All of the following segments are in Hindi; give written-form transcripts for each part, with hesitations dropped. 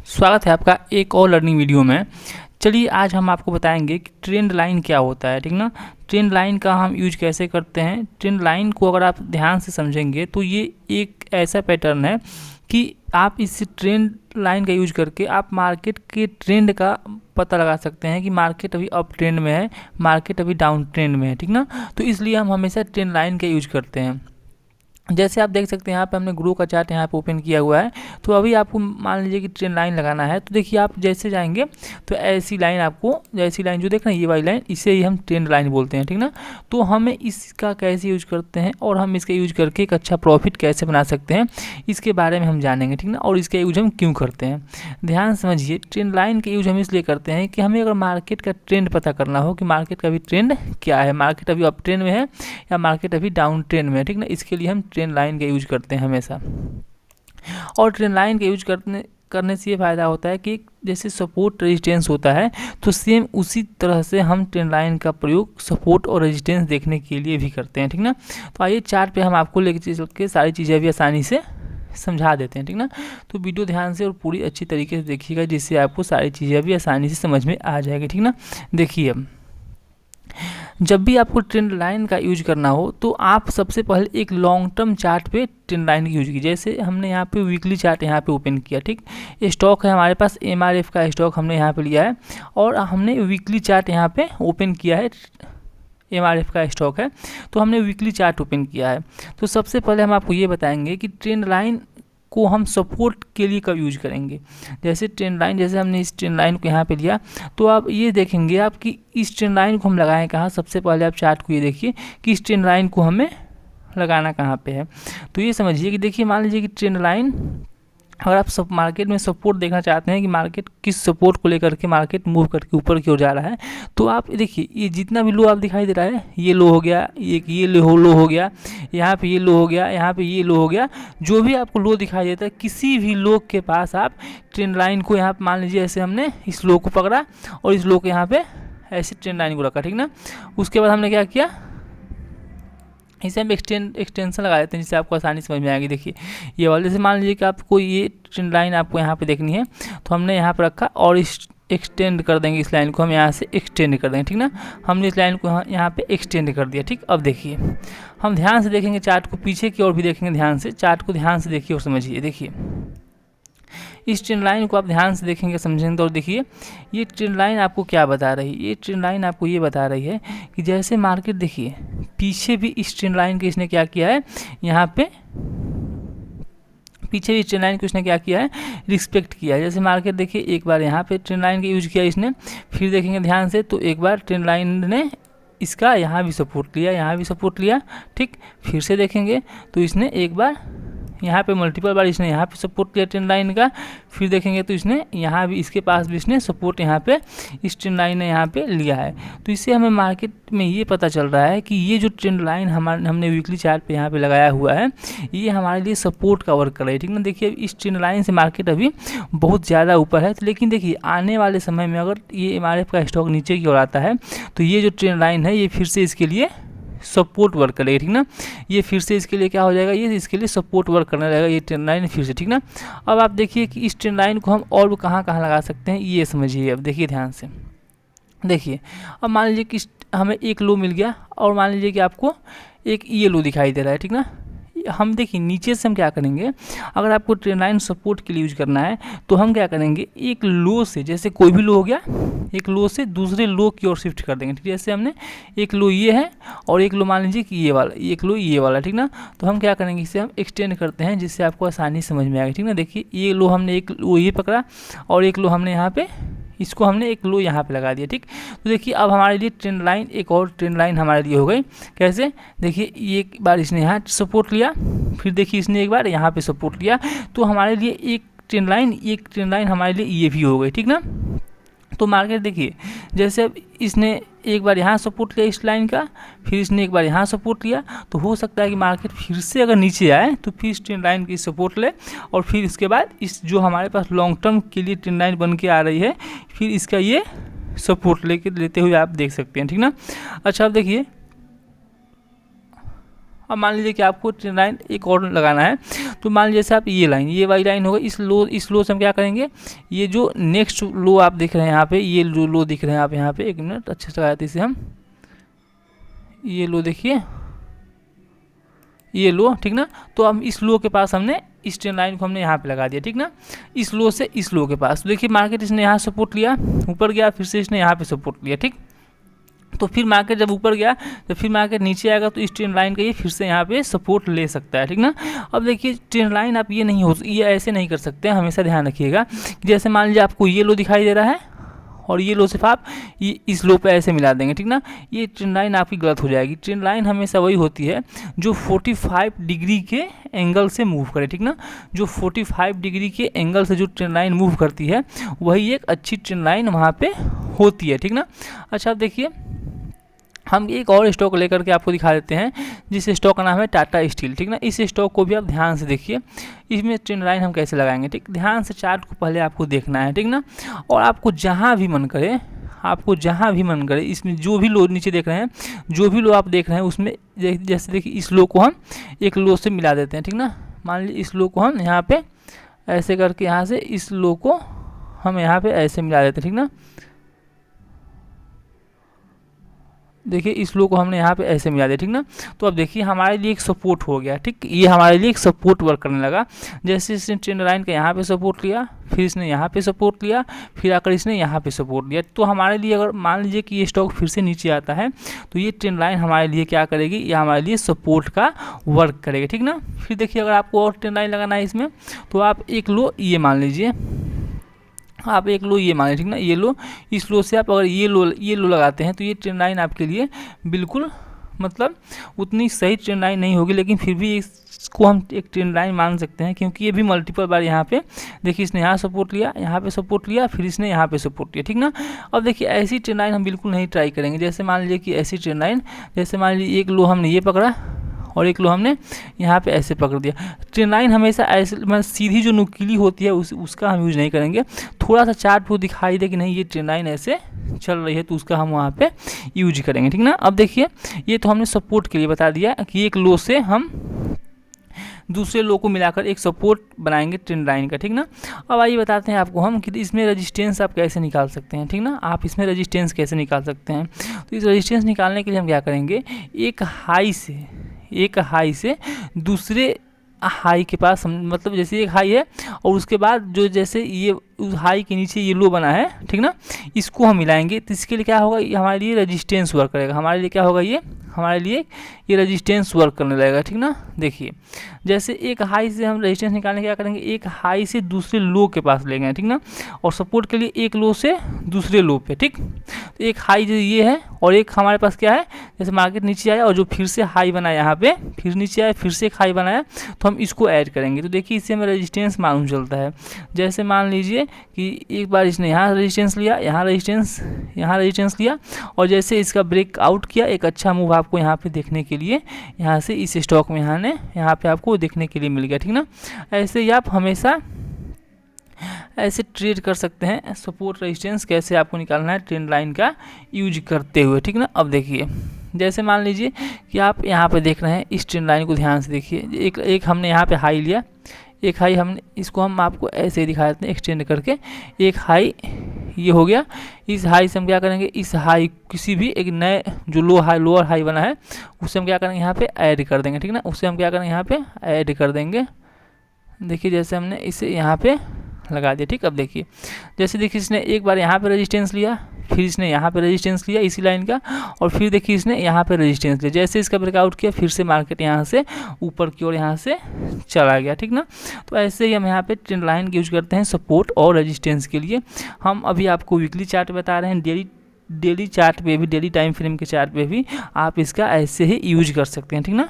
स्वागत है आपका एक और लर्निंग वीडियो में। चलिए आज हम आपको बताएंगे कि ट्रेंड लाइन क्या होता है, ठीक ना। ट्रेंड लाइन का हम यूज कैसे करते हैं। ट्रेंड लाइन को अगर आप ध्यान से समझेंगे तो ये एक ऐसा पैटर्न है कि आप इस ट्रेंड लाइन का यूज करके आप मार्केट के ट्रेंड का पता लगा सकते हैं कि मार्केट अभी अप ट्रेंड में है, मार्केट अभी डाउन ट्रेंड में है, ठीक ना। तो इसलिए हम हमेशा ट्रेंड लाइन का यूज करते हैं। जैसे आप देख सकते हैं यहाँ पे हमने ग्रो का चार्ट यहाँ पे ओपन किया हुआ है। तो अभी आपको मान लीजिए कि ट्रेंड लाइन लगाना है, तो देखिए आप जैसे जाएंगे तो ऐसी लाइन आपको, जैसी लाइन जो देख रहे हैं ये वाली लाइन, इसे ही हम ट्रेंड लाइन बोलते हैं, ठीक ना। तो हमें इसका कैसे यूज करते हैं और हम इसका यूज करके एक अच्छा प्रॉफिट कैसे बना सकते हैं, इसके बारे में हम जानेंगे, ठीक ना। और इसका यूज हम क्यों करते हैं, ध्यान समझिए। ट्रेंड लाइन का यूज हम इसलिए करते हैं कि हमें अगर मार्केट का ट्रेंड पता करना हो कि मार्केट का अभी ट्रेंड क्या है, मार्केट अभी अप ट्रेंड में है या मार्केट अभी डाउन ट्रेंड में है, ठीक ना। इसके लिए हम ट्रेंड लाइन का यूज करते हैं हमेशा। और ट्रेंड लाइन का यूज करने से ये फ़ायदा होता है कि जैसे सपोर्ट रेजिस्टेंस होता है, तो सेम उसी तरह से हम ट्रेंड लाइन का प्रयोग सपोर्ट और रेजिस्टेंस देखने के लिए भी करते हैं, ठीक ना। तो आइए चार्ट पे हम आपको लेके चल के सारी चीज़ें भी आसानी से समझा देते हैं, ठीक ना। तो वीडियो ध्यान से और पूरी अच्छी तरीके से देखिएगा, जिससे आपको सारी चीज़ें भी आसानी से समझ में आ जाएगी, ठीक ना। देखिए अब जब भी आपको ट्रेंड लाइन का यूज करना हो तो आप सबसे पहले एक लॉन्ग टर्म चार्ट पे ट्रेंड लाइन की यूज कीजिए। जैसे हमने यहाँ पे वीकली चार्ट यहाँ पे ओपन किया, ठीक। स्टॉक है हमारे पास MRF का स्टॉक हमने यहाँ पे लिया है और हमने वीकली चार्ट यहाँ पे ओपन किया है। MRF का स्टॉक है तो हमने वीकली चार्ट ओपन किया है। तो सबसे पहले हम आपको ये बताएंगे कि ट्रेंड लाइन को हम सपोर्ट के लिए कब यूज करेंगे। जैसे ट्रेंड लाइन, जैसे हमने इस ट्रेंड लाइन को यहाँ पे लिया, तो आप ये देखेंगे आप कि इस ट्रेंड लाइन को हम लगाएं कहाँ। सबसे पहले आप चार्ट को ये देखिए कि इस ट्रेंड लाइन को हमें लगाना कहाँ पे है। तो ये समझिए कि देखिए मान लीजिए कि ट्रेंड लाइन, अगर आप सब मार्केट में सपोर्ट देखना चाहते हैं कि मार्केट किस सपोर्ट को लेकर के मार्केट मूव करके ऊपर की ओर जा रहा है, तो आप देखिए ये जितना भी लो आप दिखाई दे रहा है, ये लो हो गया, ये लो हो गया, यहाँ पे ये लो हो गया, यहाँ पे ये लो हो गया, जो भी आपको लो दिखाई देता है, किसी भी लो के पास आप ट्रेंड लाइन को यहाँ मान लीजिए ऐसे हमने इस लो को पकड़ा और इस लो के यहाँ पे ऐसे ट्रेंड लाइन को रखा, ठीक ना। उसके बाद हमने क्या किया, इसे हम एक्सटेंशन लगा देते हैं जिससे आपको आसानी समझ में आएगी। देखिए ये वाले, जैसे मान लीजिए कि आपको ये ट्रेंड लाइन आपको यहाँ पे देखनी है, तो हमने यहाँ पर रखा और इस एक्सटेंड कर देंगे, इस लाइन को हम यहाँ से एक्सटेंड कर देंगे, ठीक ना। हमने इस लाइन को यहाँ पे एक्सटेंड कर दिया, ठीक। अब देखिए हम ध्यान से देखेंगे चार्ट को, पीछे की ओर भी देखेंगे ध्यान से, चार्ट को ध्यान से देखिए और समझिए। देखिए इस ट्रेंड लाइन को आप ध्यान से देखेंगे समझेंगे तो देखिए ये ट्रेंड लाइन आपको क्या बता रही है। ये ट्रेंड लाइन आपको ये बता रही है कि जैसे मार्केट, देखिए पीछे भी इस ट्रेंड लाइन के इसने क्या किया है, यहाँ पे पीछे भी ट्रेंड लाइन को इसने क्या किया है, रिस्पेक्ट किया है। जैसे मार्केट देखिए एक बार यहाँ पे ट्रेंड लाइन का यूज किया इसने, फिर देखेंगे ध्यान से तो एक बार ट्रेंड लाइन ने इसका यहाँ भी सपोर्ट लिया, यहाँ भी सपोर्ट लिया, ठीक। फिर से देखेंगे तो इसने एक बार यहाँ पे मल्टीपल बार इसने यहाँ पे सपोर्ट किया ट्रेंड लाइन का, फिर देखेंगे तो इसने यहाँ भी, इसके पास भी इसने सपोर्ट यहाँ पे इस ट्रेंड लाइन ने यहाँ पे लिया है। तो इससे हमें मार्केट में ये पता चल रहा है कि ये जो ट्रेंड लाइन हमने वीकली चार्ट पे यहाँ पे लगाया हुआ है, ये हमारे लिए सपोर्ट का वर्क कर रहा है, ठीक ना। देखिए इस ट्रेंड लाइन से मार्केट अभी बहुत ज़्यादा ऊपर है, लेकिन देखिए आने वाले समय में अगर ये MRF का स्टॉक नीचे की ओर आता है तो ये जो ट्रेंड लाइन है ये फिर से इसके लिए सपोर्ट वर्क करेगा, ठीक ना। ये फिर से इसके लिए क्या हो जाएगा, ये इसके लिए सपोर्ट वर्क करने लगेगा ये ट्रेंड लाइन फिर से, ठीक ना। अब आप देखिए कि इस ट्रेंड लाइन को हम और कहाँ कहाँ लगा सकते हैं, ये समझिए। अब देखिए ध्यान से देखिए, अब मान लीजिए कि हमें एक लो मिल गया और मान लीजिए कि आपको एक ये लो दिखाई दे रहा है, ठीक ना। हम देखिए नीचे से हम क्या करेंगे, अगर आपको ट्रेंड लाइन सपोर्ट के लिए यूज करना है तो हम क्या करेंगे, एक लो से, जैसे कोई भी लो हो गया, एक लो से दूसरे लो की ओर शिफ्ट कर देंगे, ठीक। जैसे हमने एक लो ये है और एक लो मान लीजिए कि ये वाला, एक लो ये वाला, ठीक ना। तो हम क्या करेंगे, इसे हम एक्सटेंड करते हैं जिससे आपको आसानी समझ में आएगी, ठीक ना। देखिए ये लो हमने एक लो ये पकड़ा और एक लो हमने यहाँ पे, इसको हमने एक लो यहाँ पे लगा दिया, ठीक। तो देखिए अब हमारे लिए ट्रेंड लाइन, एक और ट्रेंड लाइन हमारे लिए हो गई। कैसे, देखिए एक बार इसने यहाँ सपोर्ट लिया, फिर देखिए इसने एक बार यहाँ पे सपोर्ट लिया, तो हमारे लिए एक ट्रेंड लाइन हमारे लिए ये भी हो गई, ठीक ना। तो मार्केट देखिए जैसे अब इसने एक बार यहाँ सपोर्ट लिया इस लाइन का, फिर इसने एक बार यहाँ सपोर्ट लिया, तो हो सकता है कि मार्केट फिर से अगर नीचे आए तो फिर इस ट्रेंड लाइन की सपोर्ट ले और फिर इसके बाद इस जो हमारे पास लॉन्ग टर्म के लिए ट्रेंड लाइन बन के आ रही है, फिर इसका ये सपोर्ट लेते हुए आप देख सकते हैं, ठीक ना। अच्छा अब देखिए, अब मान लीजिए कि आपको ट्रेंड लाइन एक और लगाना है, तो मान लीजिए जैसे आप ये लाइन, ये वाली लाइन होगा, इस लो से हम क्या करेंगे, ये जो नेक्स्ट लो आप देख रहे हैं यहाँ पे, ये जो लो दिख रहे हैं आप यहाँ पे, 1 मिनट अच्छे से लगाए थे इसे हम, ये लो देखिए, ये लो, ठीक ना। तो हम इस लो के पास हमने इस ट्रेंड लाइन को हमने यहाँ पे लगा दिया, ठीक ना, इस लो से इस लो के पास। तो देखिए मार्केट इसने यहाँ सपोर्ट लिया, ऊपर गया, फिर से इसने यहाँ पे सपोर्ट लिया, ठीक। तो फिर मार्केट जब ऊपर गया तो फिर मार्केट नीचे आएगा, तो इस ट्रेंड लाइन का ये फिर से यहाँ पे सपोर्ट ले सकता है, ठीक ना। अब देखिए ट्रेंड लाइन आप ये ऐसे नहीं कर सकते, हमेशा ध्यान रखिएगा। जैसे मान लीजिए आपको ये लो दिखाई दे रहा है और ये लो सिर्फ आप ये इस लो पे ऐसे मिला देंगे, ठीक ना, ये ट्रेंड लाइन आपकी गलत हो जाएगी। ट्रेंड लाइन हमेशा वही होती है जो 45 डिग्री के एंगल से मूव करे, ठीक ना। जो 45 डिग्री के एंगल से जो ट्रेंड लाइन मूव करती है वही एक अच्छी ट्रेंड लाइन वहाँ पे होती है, ठीक ना। अच्छा, अब देखिए हम एक और स्टॉक लेकर के आपको दिखा देते हैं, जिस स्टॉक का नाम है टाटा स्टील, ठीक ना। इस स्टॉक को भी आप ध्यान से देखिए, इसमें ट्रेंड लाइन हम कैसे लगाएंगे, ठीक। ध्यान से चार्ट को पहले आपको देखना है, ठीक ना। और आपको जहाँ भी मन करे, इसमें जो भी लो नीचे देख रहे हैं, जो भी लो आप देख रहे हैं उसमें जैसे देखिए इस लो को हम एक लो से मिला देते हैं, ठीक ना। मान लीजिए इस लो को हम यहाँ पे ऐसे करके यहाँ से इस लो को हम यहाँ पे ऐसे मिला देते हैं, ठीक ना। देखिए इस लो को हमने यहाँ पे ऐसे मिला दिया, ठीक ना। तो अब देखिए हमारे लिए एक सपोर्ट हो गया, ठीक। ये हमारे लिए एक सपोर्ट वर्क करने लगा। जैसे इसने ट्रेंड लाइन का यहाँ पे सपोर्ट लिया, फिर इसने यहाँ पे सपोर्ट लिया, फिर आकर इसने यहाँ पे सपोर्ट लिया। तो हमारे लिए अगर मान लीजिए कि ये स्टॉक फिर से नीचे आता है तो ये ट्रेंड लाइन हमारे लिए क्या करेगी, ये हमारे लिए सपोर्ट का वर्क करेगी, ठीक ना। फिर देखिए अगर आपको और ट्रेंड लाइन लगाना है इसमें, तो आप एक लो ये मान लीजिए, आप एक लो ये माने, ठीक ना। ये लो, इस लो से आप अगर ये लो लगाते हैं तो ये ट्रेंड लाइन आपके लिए बिल्कुल मतलब उतनी सही ट्रेंड लाइन नहीं होगी, लेकिन फिर भी इसको हम एक ट्रेंड लाइन मान सकते हैं, क्योंकि ये भी मल्टीपल बार यहाँ पे देखिए इसने यहाँ सपोर्ट लिया, यहाँ पे सपोर्ट लिया, फिर इसने यहाँ पे सपोर्ट लिया, ठीक ना। अब देखिए ऐसी ट्रेंड लाइन हम बिल्कुल नहीं ट्राई करेंगे। जैसे मान लीजिए कि ऐसी ट्रेंड लाइन, जैसे मान लीजिए एक लो हमने ये पकड़ा और एक लो हमने यहाँ पे ऐसे पकड़ दिया। ट्रेंड लाइन हमेशा ऐसे मतलब सीधी जो नुकीली होती है उसका हम यूज़ नहीं करेंगे। थोड़ा सा चार्ट को दिखाई दे कि नहीं ये ट्रेंड लाइन ऐसे चल रही है तो उसका हम वहाँ पे यूज करेंगे, ठीक ना। अब देखिए ये तो हमने सपोर्ट के लिए बता दिया कि एक लो से हम दूसरे लो को मिलाकर एक सपोर्ट बनाएंगे ट्रेंड लाइन का, ठीक ना। अब आइए बताते हैं आपको हम कि इसमें रेजिस्टेंस आप कैसे निकाल सकते हैं, ठीक ना। आप इसमें रेजिस्टेंस कैसे निकाल सकते हैं, तो इस रेजिस्टेंस निकालने के लिए हम क्या करेंगे, एक हाई से दूसरे हाई के पास हम मतलब जैसे एक हाई है और उसके बाद जो जैसे ये उस हाई के नीचे ये लो बना है, ठीक ना, इसको हम मिलाएंगे। तो इसके लिए क्या होगा, ये हमारे लिए रेजिस्टेंस वर्क करेगा, हमारे लिए क्या होगा, ये हमारे लिए ये रेजिस्टेंस वर्क करने लगेगा, ठीक ना। देखिए जैसे एक हाई से हम रेजिस्टेंस निकालने क्या करेंगे, एक हाई से दूसरे लो के पास लेंगे, ठीक ना, और सपोर्ट के लिए एक लो से दूसरे लो पे, ठीक। तो एक हाई जो ये है और एक हमारे पास क्या है, जैसे मार्केट नीचे आया और जो फिर से हाई बनाया यहाँ पे, फिर नीचे आया, फिर से एक हाई बनाया, तो हम इसको ऐड करेंगे। तो देखिए इससे हमें रेजिस्टेंस मालूम चलता है। जैसे मान लीजिए कि एक बार इसने यहाँ रेजिस्टेंस लिया, यहाँ रेजिस्टेंस लिया, और जैसे इसका ब्रेकआउट किया, एक अच्छा मूव आपको यहाँ पे देखने के लिए यहाँ से इस स्टॉक में यहाँ पे आपको देखने के लिए मिल गया, ठीक ना। ऐसे ही आप हमेशा ऐसे ट्रेड कर सकते हैं। सपोर्ट रेजिस्टेंस कैसे आपको निकालना है ट्रेंड लाइन का यूज करते हुए, ठीक ना। अब देखिए जैसे मान लीजिए कि आप यहाँ पे देख रहे हैं, इस ट्रेंड लाइन को ध्यान से देखिए। एक हमने यहाँ पे हाई लिया, एक हाई हमने इसको हम आपको ऐसे ही दिखा देते हैं एक्सटेंड करके। एक हाई ये हो गया, इस हाई से हम क्या करेंगे, इस हाई किसी भी एक नए जो लोअर हाई बना है उससे हम क्या करेंगे, यहाँ पे ऐड कर देंगे, ठीक ना। उससे हम क्या करेंगे, यहाँ पे ऐड कर देंगे। देखिए जैसे हमने इसे यहाँ पे लगा दिया, ठीक। अब देखिए जैसे देखिए इसने एक बार यहाँ पे रेजिस्टेंस लिया, फिर इसने यहाँ पे रेजिस्टेंस लिया इसी लाइन का, और फिर देखिए इसने यहाँ पे रेजिस्टेंस लिया। जैसे इसका ब्रेकआउट किया, फिर से मार्केट यहाँ से ऊपर की ओर यहाँ से चला गया, ठीक ना। तो ऐसे ही हम यहाँ पे ट्रेंड लाइन का यूज करते हैं सपोर्ट और रेजिस्टेंस के लिए। हम अभी आपको वीकली चार्ट बता रहे हैं, डेली चार्ट पे भी, डेली टाइम फ्रेम के चार्ट पे भी आप इसका ऐसे ही यूज कर सकते हैं, ठीक ना।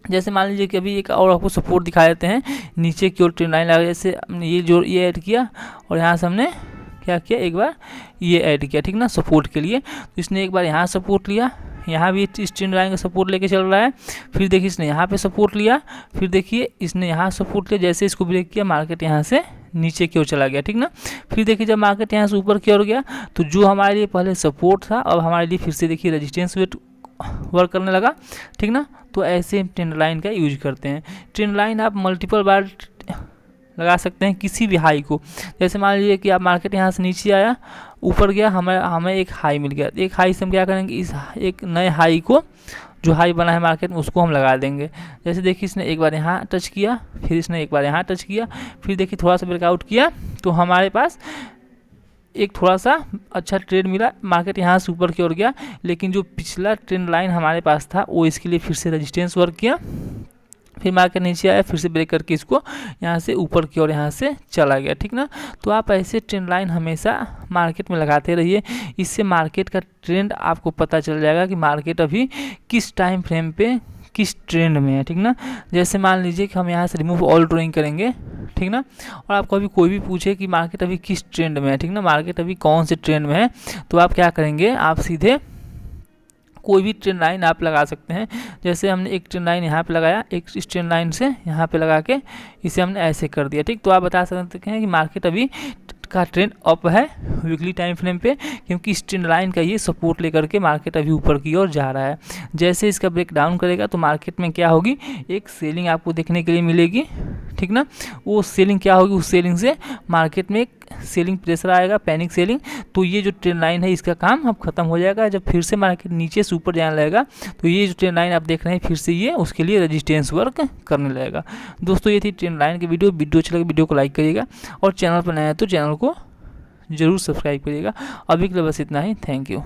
जैसे मान लीजिए कि अभी एक और आपको सपोर्ट दिखा देते हैं, नीचे की ओर ट्रेंड लाइन लगा, जैसे हमने ये ऐड किया और यहाँ से हमने क्या किया, एक बार ये ऐड किया, ठीक ना, सपोर्ट के लिए। तो इसने एक बार यहाँ सपोर्ट लिया, यहाँ भी इस ट्रेंड लाइन का सपोर्ट लेके चल रहा है, फिर देखिए इसने यहाँ पे सपोर्ट लिया, फिर देखिए इसने यहाँ सपोर्ट लिया, जैसे इसको ब्रेक किया मार्केट यहाँ से नीचे की ओर चला गया, ठीक ना। फिर देखिए जब मार्केट यहाँ से ऊपर की ओर गया तो जो हमारे लिए पहले सपोर्ट था अब हमारे लिए फिर से देखिए रेजिस्टेंस वेट वर्क करने लगा, ठीक ना। तो ऐसे ट्रेंड लाइन का यूज करते हैं। ट्रेंड लाइन आप मल्टीपल बार लगा सकते हैं किसी भी हाई को। जैसे मान लीजिए कि आप मार्केट यहाँ से नीचे आया, ऊपर गया, हमें एक हाई मिल गया। एक हाई से हम क्या करेंगे, इस एक नए हाई को, जो हाई बना है मार्केट में, उसको हम लगा देंगे। जैसे देखिए इसने एक बार यहाँ टच किया, फिर इसने एक बार यहाँ टच किया, फिर देखिए थोड़ा सा ब्रेकआउट किया, तो हमारे पास एक थोड़ा सा अच्छा ट्रेड मिला, मार्केट यहाँ से ऊपर की ओर गया। लेकिन जो पिछला ट्रेंड लाइन हमारे पास था वो इसके लिए फिर से रेजिस्टेंस वर्क किया, फिर मार्केट नीचे आया, फिर से ब्रेक करके इसको यहाँ से ऊपर की ओर यहाँ से चला गया, ठीक ना। तो आप ऐसे ट्रेंड लाइन हमेशा मार्केट में लगाते रहिए, इससे मार्केट का ट्रेंड आपको पता चल जाएगा कि मार्केट अभी किस टाइम फ्रेम पे किस ट्रेंड में है, ठीक ना। जैसे मान लीजिए कि हम यहाँ से रिमूव ऑल ड्राइंग करेंगे, ठीक ना, और आपको अभी कोई भी पूछे कि मार्केट अभी किस ट्रेंड में है, ठीक ना, मार्केट अभी कौन से ट्रेंड में है, तो आप क्या करेंगे, आप सीधे कोई भी ट्रेंड लाइन आप लगा सकते हैं। जैसे हमने एक ट्रेंड लाइन यहाँ पे लगाया, एक इस ट्रेंड लाइन से यहाँ पे लगा के इसे हमने ऐसे कर दिया, ठीक। तो आप बता सकते हैं कि मार्केट अभी का ट्रेंड अप है वीकली टाइम फ्रेम पे, क्योंकि इस ट्रेंड लाइन का ये सपोर्ट लेकर के मार्केट अभी ऊपर की ओर जा रहा है। जैसे इसका ब्रेक डाउन करेगा तो मार्केट में क्या होगी, एक सेलिंग आपको देखने के लिए मिलेगी, ठीक ना। वो सेलिंग क्या होगी, उस सेलिंग से मार्केट में एक सेलिंग प्रेशर आएगा, पैनिक सेलिंग। तो ये जो ट्रेंड लाइन है इसका काम अब खत्म हो जाएगा। जब फिर से मार्केट नीचे से ऊपर जाने लगेगा तो ये जो ट्रेंड लाइन आप देख रहे हैं फिर से ये उसके लिए रेजिस्टेंस वर्क करने लगेगा। दोस्तों ये थी ट्रेंड लाइन की वीडियो अच्छा लगे वीडियो को लाइक करिएगा, और चैनल पर नया है तो चैनल को जरूर सब्सक्राइब करिएगा। अभी के लिए बस इतना ही, थैंक यू।